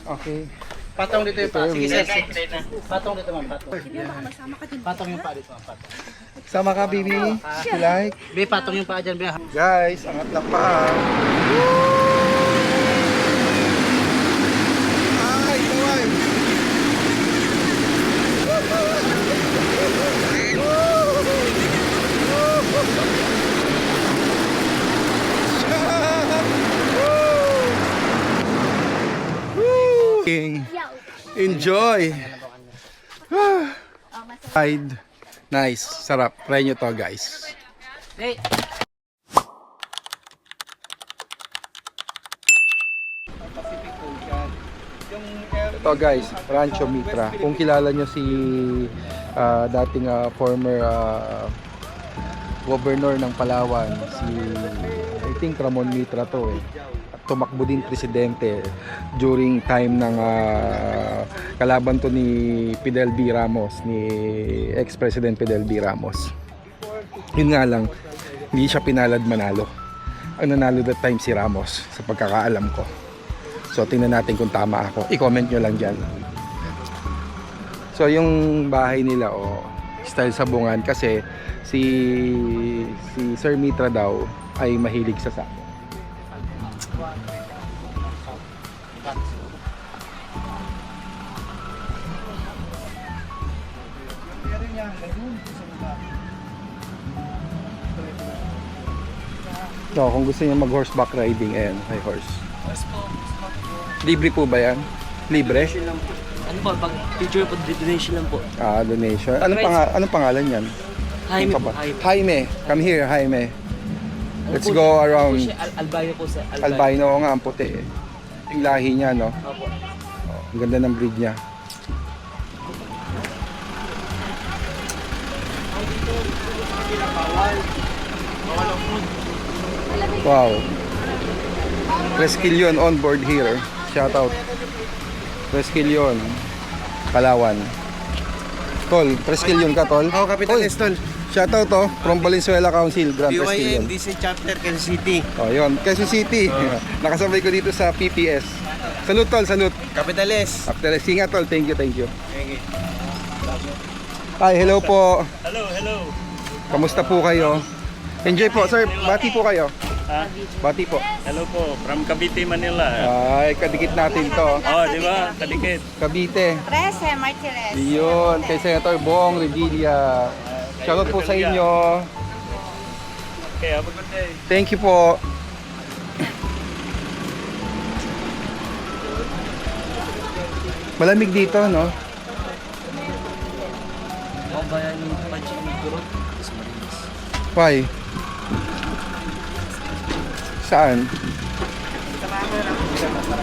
Okay. Patong dito yung pa. Sige, Yes. patong dito, ma'am. Patong. Patong yung pa dito, ma'am. Patong. Sama ka, baby. You like? Be, patong yung pa dyan, be. Guys, angat lang pa. Ay, kaway. Enjoy. Ride. Nice. Sarap. Try nyo to, guys. Hey. Ito guys, Rancho Mitra. Kung kilala nyo si dating former governor ng Palawan, si I think Ramon Mitra to eh. At tumakbo din presidente during time ng kalaban to ni Fidel B. Ramos, ni ex-president Fidel B. Ramos. Yun nga lang, hindi siya pinalad manalo. Ang nanalo that time si Ramos sa pagkakaalam ko. So tingnan natin kung tama ako. I-comment nyo lang dyan. So yung bahay nila style sabungan kasi si Sir Mitra daw ay mahilig sa sako. So kung gusto niyo mag horseback riding, ayan, may horse. Libre po ba yan? Libre? Ano po, pag picture po, donation lang po. Ah, donation. Anong pangalan yan? Jaime Ano po, pa ba? Jaime. Jaime, come here, Jaime. Ano Let's po go siya? around. Ano po siya? Albino po sa Albino nga, ang puti eh. Yung lahi niya, no? Opo. Ang ganda ng breed niya. Wow. Resquillion on board here. Shout out. Resquillion. Palawan. Tol, Resquillion ka, Tol? Oh, Capitales, Tol. Shout out to from Valenzuela Council, Grand Resquillion. DC Chapter, Quezon City. Oh, yun. Quezon City. Nakasabay ko dito sa PPS. Salute, Tol. Salute. Capitales. After singa, Tol. Thank you, thank you. Hi, hello po. Hello. Kamusta po kayo? Enjoy po, sir. Bati po kayo. Ha? Bati po. Hello po, from Cavite, Manila. Ay, kadikit natin to. Oh, di ba? Kadikit. Cavite. Prese, Martires. Yun, kay Senator Bong Revilla. Shoutout po sa inyo. Okay, have a good day. Thank you po. Malamig dito, no? Ako ba yan yung punching ng kurot? Tapos malinis. Why? Saan?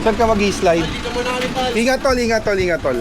Saan ka mag-slide? Ingat tol, ingat tol, ingat tol.